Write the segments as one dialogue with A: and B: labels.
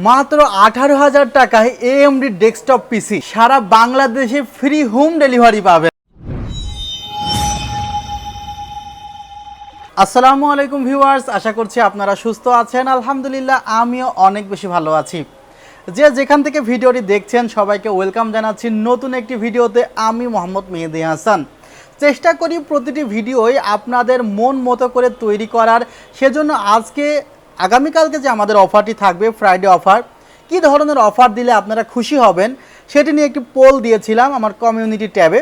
A: মাত্র 18,000 টাকায় AMD desktop পিসি সারা বাংলাদেশে ফ্রি হোম ডেলিভারি পাবেন। আসসালামু আলাইকুম ভিউয়ার্স, আশা করছি আপনারা সুস্থ আছেন। আলহামদুলিল্লাহ আমিও অনেক বেশি ভালো আছি। যে যেখান থেকে ভিডিওটি দেখছেন সবাইকে ওয়েলকাম জানাচ্ছি নতুন একটি ভিডিওতে। আমি মোহাম্মদ মেহেদি হাসান। চেষ্টা করি প্রতিটি ভিডিওই আপনাদের মন মতো করে তৈরি করার। সেজন্য আজকে আগামীকালকে যে আমাদের অফারটি থাকবে, ফ্রাইডে অফার, কী ধরনের অফার দিলে আপনারা খুশি হবেন সেটি নিয়ে একটি পোল দিয়েছিলাম আমার কমিউনিটি ট্যাবে।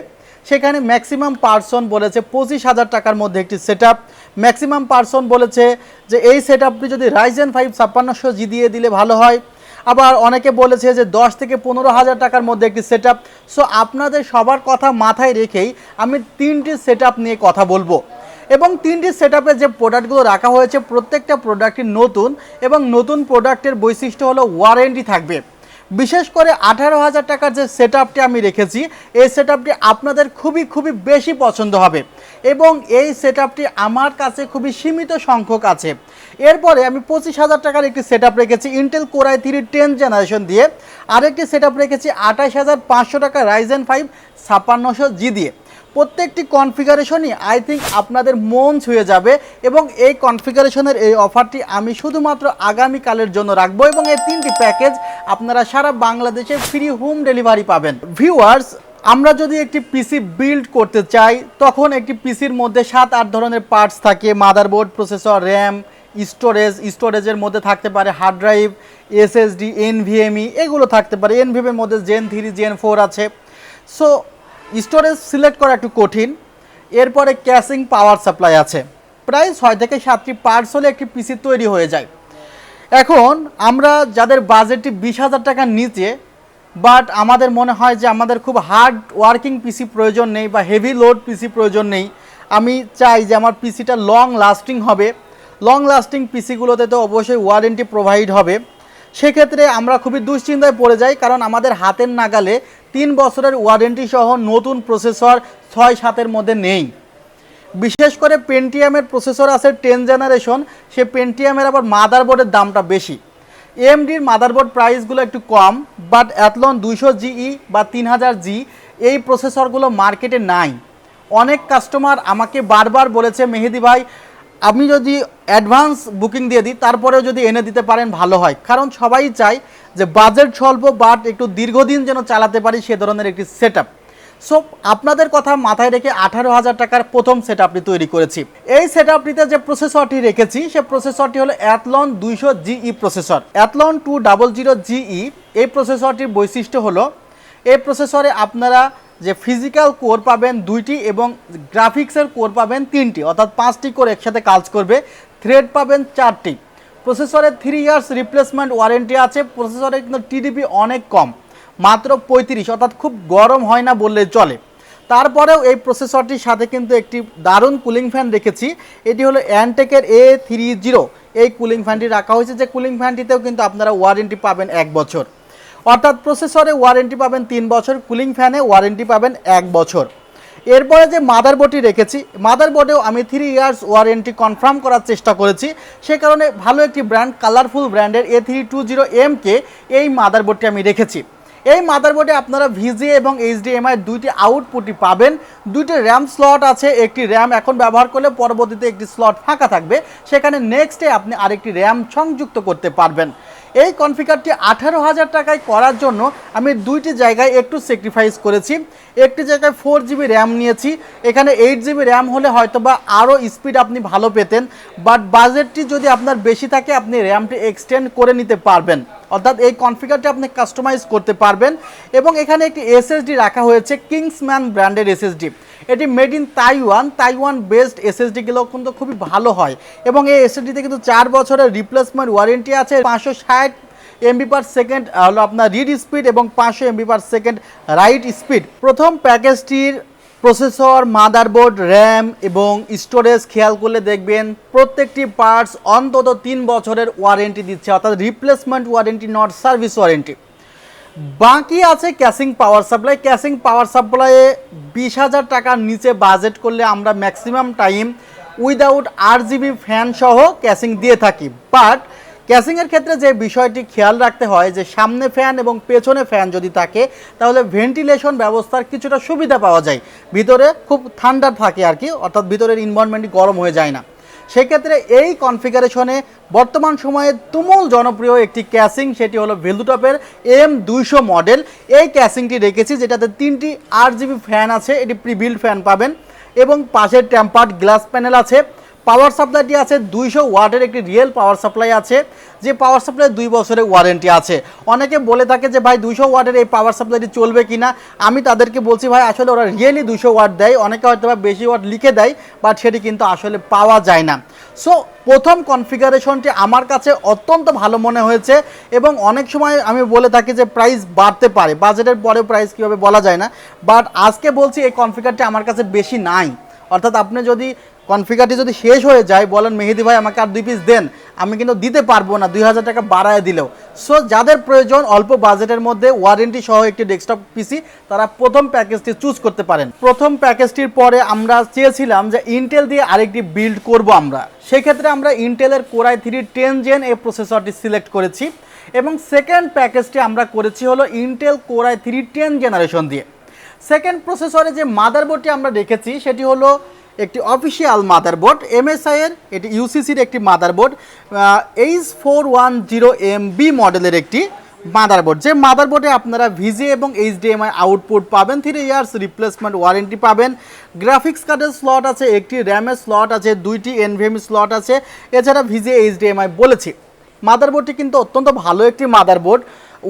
A: সেখানে ম্যাক্সিমাম পার্সন বলেছে 25,000 টাকার মধ্যে একটি সেটআপ। ম্যাক্সিমাম পার্সন বলেছে যে এই সেটআপটি যদি Ryzen 5 5600G দিয়ে দিলে ভালো হয়। আবার অনেকে বলেছে যে 10 থেকে 15,000 টাকার মধ্যে একটি সেটআপ। সো আপনাদের সবার কথা মাথায় রেখেই আমি 3টি সেটআপ নিয়ে কথা বলবো এবং 3টি সেটআপে যে প্রোডাক্টগুলো রাখা হয়েছে প্রত্যেকটা প্রোডাক্টই নতুন এবং নতুন প্রোডাক্টের বৈশিষ্ট্য হলো ওয়ারেন্টি থাকবে। বিশেষ করে 18,000 টাকার যে সেটআপটি আমি রেখেছি এই সেটআপটি আপনাদের খুবই বেশি পছন্দ হবে এবং এই সেটআপটি আমার কাছে খুবই সীমিত সংখ্যক আছে। এরপরে আমি 25,000 টাকার একটি সেটআপ রেখেছি ইন্টেল কোর i3 10 জেনারেশন দিয়ে, আরেকটি সেটআপ রেখেছি 28,500 টাকা Ryzen 5 5600G দিয়ে। প্রত্যেকটি কনফিগারেশনই আই থিঙ্ক আপনাদের মন ছুঁয়ে যাবে এবং এই কনফিগারেশনের এই অফারটি আমি শুধুমাত্র আগামীকালের জন্য রাখবো এবং এই 3টি প্যাকেজ আপনারা সারা বাংলাদেশে ফ্রি হোম ডেলিভারি পাবেন। ভিউয়ার্স, আমরা যদি একটি পিসি বিল্ড করতে চাই তখন একটি পিসির মধ্যে 7-8 ধরনের পার্টস থাকে। মাদারবোর্ড, প্রসেসর, র্যাম, স্টোরেজের মধ্যে থাকতে পারে হার্ড ড্রাইভ, SSD, NVMe এগুলো থাকতে পারে। NVMe এর মধ্যে Gen 3 Gen 4 আছে। সো স্টোরেজ সিলেক্ট করা একটু কঠিন। এরপরে ক্যাশিং পাওয়ার সাপ্লাই আছে। প্রায় 6 থেকে 7টি পার্টস হলে একটি পিসি তৈরি হয়ে যায়। এখন আমরা যাদের বাজেটটি 20,000 টাকার নিচে, বাট আমাদের মনে হয় যে আমাদের খুব হার্ড ওয়ার্কিং পিসি প্রয়োজন নেই বা হেভি লোড পিসি প্রয়োজন নেই, আমি চাই যে আমার পিসিটা লং লাস্টিং হবে। লং লাস্টিং পিসিগুলোতে তো অবশ্যই ওয়ারেন্টি প্রোভাইড হবে। সেক্ষেত্রে আমরা খুবই দুশ্চিন্তায় পড়ে যাই, কারণ আমাদের হাতের নাগালে 3 বছরের ওয়ারেন্টি সহ নতুন প্রসেসর 6-7-এর মধ্যে নেই। বিশেষ করে পেন্টিয়ামের প্রসেসর আছে 10 জেনারেশন, সে পেন্টিয়ামের আবার মাদারবোর্ডের দামটা বেশি। AMDর মাদারবোর্ড প্রাইসগুলো একটু কম, বাট Athlone 200GE বা 3000G এই প্রসেসরগুলো মার্কেটে নাই। অনেক কাস্টমার আমাকে বারবার বলেছে, মেহেদি ভাই আমি যদি অ্যাডভান্স বুকিং দিয়ে দিই তারপরেও যদি এনে দিতে পারেন ভালো হয়, কারণ সবাই চায় যে বাজেট স্বল্প বাট একটু দীর্ঘদিন যেন চালাতে পারি সে ধরনের একটি সেটআপ। সো আপনাদের কথা মাথায় রেখে 18,000 টাকার প্রথম সেটআপটি তৈরি করেছি। এই সেটআপটিতে যে প্রসেসরটি রেখেছি সে প্রসেসরটি হলো Athlone 200GE processor. Athlone 200GE এই প্রসেসরটির বৈশিষ্ট্য হলো এই প্রসেসরে আপনারা যে ফিজিক্যাল কোর পাবেন 2টি এবং গ্রাফিক্সের কোর পাবেন 3টি, অর্থাৎ 5টি কোর একসাথে কাজ করবে। থ্রেড পাবেন 4টি। প্রসেসরে 3 ইয়ার্স রিপ্লেসমেন্ট ওয়ারেন্টি আছে। প্রসেসরে কিন্তু TDP অনেক কম, মাত্র 35, অর্থাৎ খুব গরম হয় না বললে চলে। তারপরেও এই প্রসেসরটির সাথে কিন্তু একটি দারুণ কুলিং ফ্যান রেখেছি। এটি হলো অ্যানটেকের A30 এই কুলিং ফ্যানটি রাখা হয়েছে, যে কুলিং ফ্যানটিতেও কিন্তু আপনারা ওয়ারেন্টি পাবেন 1 বছর। অর্থাৎ প্রসেসরে ওয়ারেন্টি পাবেন 3 বছর, কুলিং ফ্যানে ওয়ারেন্টি পাবেন 1 বছর। এরপরে যে মাদারবোর্ডটি রেখেছি, মাদারবোর্ডেও আমি 3 ইয়ার্স ওয়ারেন্টি কনফার্ম করার চেষ্টা করেছি। সে কারণে ভালো একটি ব্র্যান্ড, কালারফুল ব্র্যান্ডের A320M এই মাদারবোর্ডটি আমি রেখেছি। এই মাদারবোর্ডে আপনারা VGA এবং HDMI 2টি আউটপুটই পাবেন। 2টি র্যাম স্লট আছে। একটি র্যাম এখন ব্যবহার করলে পরবর্তীতে একটি স্লট ফাঁকা থাকবে, সেখানে নেক্সটে আপনি আরেকটি র্যাম সংযুক্ত করতে পারবেন। এই কনফিগারটি 18,000 টাকায় করার জন্য আমি 2টি জায়গায় একটু স্যাক্রিফাইস করেছি। একটি জায়গায় 4GB র্যাম নিয়েছি। এখানে 8GB র্যাম হলে হয়তোবা আরও স্পিড আপনি ভালো পেতেন, বাট বাজেটটি যদি আপনার বেশি থাকে আপনি র্যামটি এক্সটেন্ড করে নিতে পারবেন, অর্থাৎ এই কনফিগারটি আপনি কাস্টমাইজ করতে পারবেন। এবং এখানে একটি SSD রাখা হয়েছে, কিংসম্যান ব্র্যান্ডের SSD। এটি মেড ইন তাইওয়ান বেসড SSDগুলো কিন্তু খুবই ভালো হয় এবং এই SSDতে কিন্তু 4 বছরের রিপ্লেসমেন্ট ওয়ারেন্টি আছে। 560 MB/s হলো আপনার রিড স্পিড এবং 500 MB/s রাইট স্পিড। প্রথম প্যাকেজটির প্রসেসর, মাদারবোর্ড, র্যাম এবং স্টোরেজ খেয়াল করলে দেখবেন প্রত্যেকটি পার্টস অন্তত 3 বছরের ওয়ারেন্টি দিচ্ছে, অর্থাৎ replacement warranty, not service warranty. বাকি আছে ক্যাশিং পাওয়ার সাপ্লাই। ক্যাশিং পাওয়ার সাপ্লাইয়ে 20,000 টাকার নিচে বাজেট করলে আমরা maximum time without RGB fan সহ ক্যাশিং দিয়ে থাকি, বাট ক্যাসিংয়ের ক্ষেত্রে যে বিষয়টি খেয়াল রাখতে হয় যে সামনে ফ্যান এবং পেছনে ফ্যান যদি থাকে তাহলে ভেন্টিলেশন ব্যবস্থার কিছুটা সুবিধা পাওয়া যায়, ভিতরে খুব ঠান্ডা থাকে আর কি, অর্থাৎ ভিতরের এনভায়রনমেন্টটি গরম হয়ে যায় না। সেক্ষেত্রে এই কনফিগারেশনে বর্তমান সময়ে তুমুল জনপ্রিয় একটি ক্যাসিং, সেটি হলো ভেলুটপের M200 মডেল। এই ক্যাসিংটি রেখেছি যেটাতে 3টি 8GB ফ্যান আছে, এটি প্রিবিল্ড ফ্যান পাবেন এবং পাশের টেম্পার্ড গ্লাস প্যানেল আছে। পাওয়ার সাপ্লাইটি আছে 200 ওয়াটের একটি রিয়েল পাওয়ার সাপ্লাই আছে, যে পাওয়ার সাপ্লাই 2 বছরের ওয়ারেন্টি আছে। অনেকে বলে থাকে যে ভাই 200 ওয়াটের এই পাওয়ার সাপ্লাইটি চলবে কিনা, আমি তাদেরকে বলছি ভাই আসলে ওরা রিয়েলি 200 ওয়াট দেয়, অনেকে হয়তো বা বেশি ওয়াট লিখে দেয়, বাট সেটি কিন্তু আসলে পাওয়া যায় না। সো প্রথম কনফিগারেশনটি আমার কাছে অত্যন্ত ভালো মনে হয়েছে এবং অনেক সময় আমি বলে থাকি যে প্রাইস বাড়তে পারে, বাজেটের পরে প্রাইস কীভাবে বলা যায় না, বাট আজকে বলছি এই কনফিগারটি আমার কাছে বেশি নাই। অর্থাৎ আপনি যদি কনফিগারটি যদি শেষ হয়ে যায় বলেন মেহেদি ভাই আমাকে আর 2 পিস দেন, আমি কিন্তু দিতে পারবো না 2000 টাকা বাড়ায় দিলেও। সো যাদের প্রয়োজন অল্প বাজেটের মধ্যে ওয়ারেন্টি সহ একটি ডেস্কটপ পিসি, তারা প্রথম প্যাকেজটি চুজ করতে পারেন। প্রথম প্যাকেজটির পরে আমরা চেয়েছিলাম যে ইন্টেল দিয়ে আরেকটি বিল্ড করব আমরা, সেক্ষেত্রে আমরা ইন্টেলের Core i3 10 Gen এই প্রসেসরটি সিলেক্ট করেছি এবং সেকেন্ড প্যাকেজটি আমরা করেছি হলো ইন্টেল Core i3 10 জেনারেশন দিয়ে। সেকেন্ড প্রসেসরে যে মাদারবোর্ডটি আমরা রেখেছি সেটি হলো একটি অফিসিয়াল মাদারবোর্ড, MSI এর এটি ইউসিসির একটি মাদারবোর্ড, H410M-B মডেলের একটি মাদারবোর্ড। যে মাদারবোর্ডে আপনারা VGA এবং HDMI আউটপুট পাবেন, 3 ইয়ার্স রিপ্লেসমেন্ট ওয়ারেন্টি পাবেন, গ্রাফিক্স কার্ডের স্লট আছে, একটি র্যামের স্লট আছে, 2টি NVMe স্লট আছে, এছাড়া VGA HDMI বলেছি। মাদারবোর্ডটি কিন্তু অত্যন্ত ভালো একটি motherboard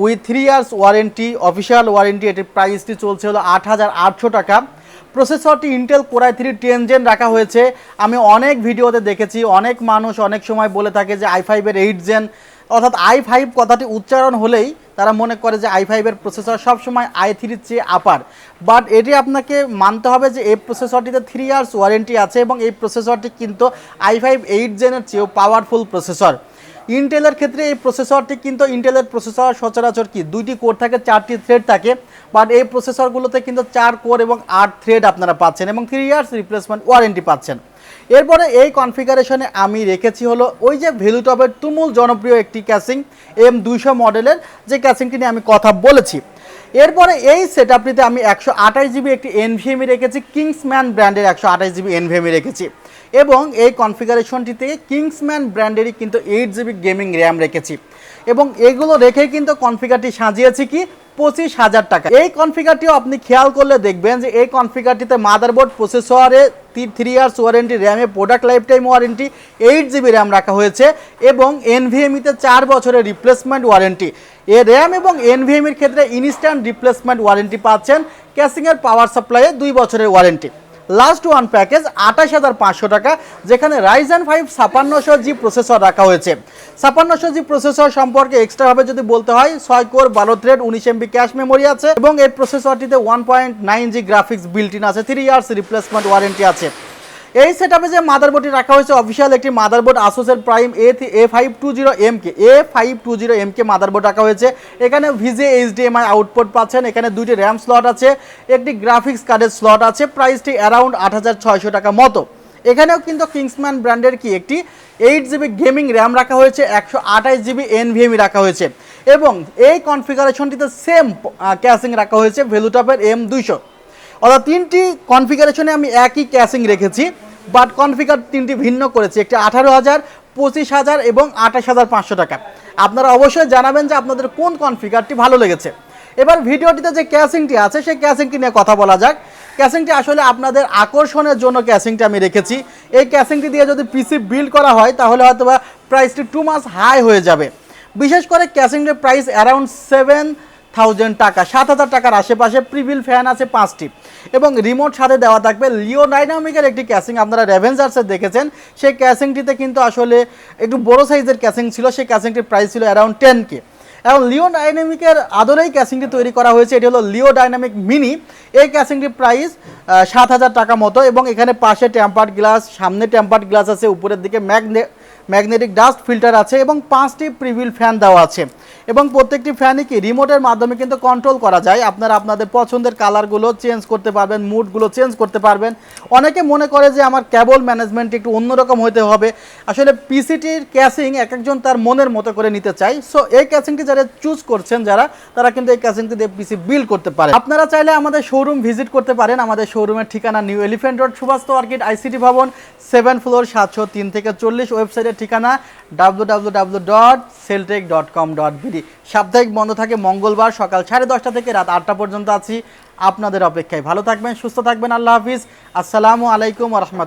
A: with 3 years warranty, official warranty. এটির প্রাইসটি চলছে হলো 8800 টাকা। প্রসেসরটি ইন্টেল Core i3 10 Gen রাখা হয়েছে। আমি অনেক ভিডিওতে দেখেছি অনেক মানুষ অনেক সময় বলে থাকে যে i5 এর 8 Gen, অর্থাৎ i5 কথাটি উচ্চারণ হলেই তারা মনে করে যে i5 এর প্রসেসর সবসময় i3 চেয়ে আপার, বাট এটি আপনাকে মানতে হবে যে এই প্রসেসরটিতে 3 ইয়ার্স ওয়ারেন্টি আছে এবং এই প্রসেসরটি কিন্তু i5 8 Gen-এর চেয়েও পাওয়ারফুল প্রসেসর। ইন্টেলের ক্ষেত্রে এই প্রসেসরটি কিন্তু ইন্টেলের প্রসেসর সচরাচর কি 2টি কোর থাকে, 4টি থ্রেড থাকে, বাট এই প্রসেসরগুলোতে কিন্তু 4 কোর এবং 8 থ্রেড আপনারা পাচ্ছেন এবং 3 ইয়ার্স রিপ্লেসমেন্ট ওয়ারেন্টি পাচ্ছেন। এরপরে এই কনফিগারেশনে আমি রেখেছি হলো ওই যে ভেলুটপের তুমুল জনপ্রিয় একটি ক্যাসিং M200 মডেলের, যে ক্যাসিংটি নিয়ে আমি কথা বলেছি। এরপরে এই সেটআপটিতে আমি 128GB একটি NVMe রেখেছি, কিংসম্যান ব্র্যান্ডের 128GB NVMe রেখেছি এবং এই কনফিগারেশনটিতে কিংসম্যান ব্র্যান্ডেরই কিন্তু 8GB গেমিং র্যাম রেখেছি এবং এগুলো রেখে কিন্তু কনফিগারটি সাজিয়েছি কি 25,000 টাকা। এই কনফিগারটিও আপনি খেয়াল করলে দেখবেন যে এই কনফিগারটিতে মাদারবোর্ড, প্রসেসরে 3 ইয়ার্স ওয়ারেন্টি, র্যামে product lifetime warranty, 8GB RAM রাখা হয়েছে এবং NVMe-তে 4 বছরের রিপ্লেসমেন্ট ওয়ারেন্টি। এই র্যাম এবং NVMe-এর ক্ষেত্রে ইনস্ট্যান্ট রিপ্লেসমেন্ট ওয়ারেন্টি পাচ্ছেন, ক্যাসিংয়ের পাওয়ার সাপ্লাইয়ে 2 বছরের ওয়ারেন্টি। লাস্ট ওয়ান প্যাকেজ 28,500 টাকা, যেখানে Ryzen 5 5600G প্রসেসর রাখা হয়েছে। 5600G প্রসেসর সম্পর্কে এক্সট্রাভাবে যদি বলতে হয় 6 core 12 thread 19MB cache memory আছে এবং এই প্রসেসরটিতে 1.9G গ্রাফিক্স বিল্ট ইন আছে, 3 ইয়ার্স রিপ্লেসমেন্ট ওয়ারেন্টি আছে। এই সেটআপে যে মাদারবোর্ডটি রাখা হয়েছে অফিসিয়াল একটি মাদারবোর্ড ASUS-এর প্রাইম A520MK মাদারবোর্ড রাখা হয়েছে। এখানে VGA HDMI আউটপুট পাচ্ছেন, এখানে 2টি র্যাম স্লট আছে, একটি গ্রাফিক্স কার্ডের স্লট আছে, প্রাইসটি অ্যারাউন্ড 8600 টাকা মতো। এখানেও কিন্তু কিংসম্যান ব্র্যান্ডের কি একটি 8GB গেমিং র্যাম রাখা হয়েছে, 128GB NVMe রাখা হয়েছে এবং এই কনফিগারেশনটিতে সেম ক্যাসিং রাখা হয়েছে ভেলুটপের M200। অর্থাৎ 3টি কনফিগারেশনে আমি একই ক্যাসিং রেখেছি, বাট কনফিগার 3টি ভিন্ন করেছি, একটি 18,000, 25,000 এবং 28,500 টাকা। আপনারা অবশ্যই জানাবেন যে আপনাদের কোন কনফিগারটি ভালো লেগেছে। এবার ভিডিওটিতে যে ক্যাসিংটি আছে সেই ক্যাসিংটি নিয়ে কথা বলা যাক। ক্যাসিংটি আসলে আপনাদের আকর্ষণের জন্য ক্যাসিংটি আমি রেখেছি। এই ক্যাসিংটি দিয়ে যদি পিসি বিল্ড করা হয় তাহলে হয়তো বা প্রাইসটি টু মাচ হাই হয়ে যাবে। বিশেষ করে ক্যাসিংটির প্রাইস অ্যারাউন্ড 7,000 টাকা, 7,000 টাকার আশেপাশে। প্রিবিল ফ্যান আছে 5টি এবং রিমোট সাথে দেওয়া থাকবে। লিও ডাইনামিকের একটি ক্যাসিং আপনারা রেভেঞ্জার্সে দেখেছেন, সেই ক্যাসিংটিতে কিন্তু আসলে একটু বড় সাইজের ক্যাসিং ছিল, সেই ক্যাসিংটির প্রাইস ছিল অ্যারাউন্ড 10K। এবং লিও ডাইনামিকের আদরেই ক্যাসিংটি তৈরি করা হয়েছে, এটি হলো লিও ডাইনামিক মিনি। এই ক্যাসিংটির প্রাইস 7,000 টাকা মতো এবং এখানে পাশে টেম্পার্ড গ্লাস, সামনে টেম্পার্ড গ্লাস আছে, উপরের দিকে ম্যাগনেটিক ডাস্ট ফিল্টার আছে এবং 5টি প্রিভিল ফ্যান দেওয়া আছে এবং প্রত্যেকটি ফ্যানই কি রিমোটের মাধ্যমে কিন্তু কন্ট্রোল করা যায়। আপনারা আপনাদের পছন্দের কালারগুলো চেঞ্জ করতে পারবেন, মুডগুলো চেঞ্জ করতে পারবেন। অনেকে মনে করে যে আমার কেবল ম্যানেজমেন্ট একটু অন্যরকম হতে হবে। আসলে পিসিটির ক্যাসিং এক একজন তার মনের মতো করে নিতে চায়। সো এই ক্যাসিংটি যারা চুজ করছেন তারা কিন্তু এই ক্যাসিংটি দিয়ে পিসি বিল্ড করতে পারে। আপনারা চাইলে আমাদের শোরুম ভিজিট করতে পারেন। আমাদের শোরুমের ঠিকানা নিউ এলিফ্যান্ট রোড, সুভাষ অর্কিড আইসিটি ভবন, 7 ফ্লোর, 703 থেকে 40। ওয়েবসাইটের ঠিকানা www.celltech.com.bd। সাপ্তাহিক বন্ধ থাকে মঙ্গলবার সকাল 10:30 থেকে রাত 8টা পর্যন্ত আছি আপনাদের অপেক্ষায়। ভালো থাকবেন, সুস্থ থাকবেন। আল্লাহ হাফিজ। আসসালামু আলাইকুম ওয়া রাহমাতুল্লাহ।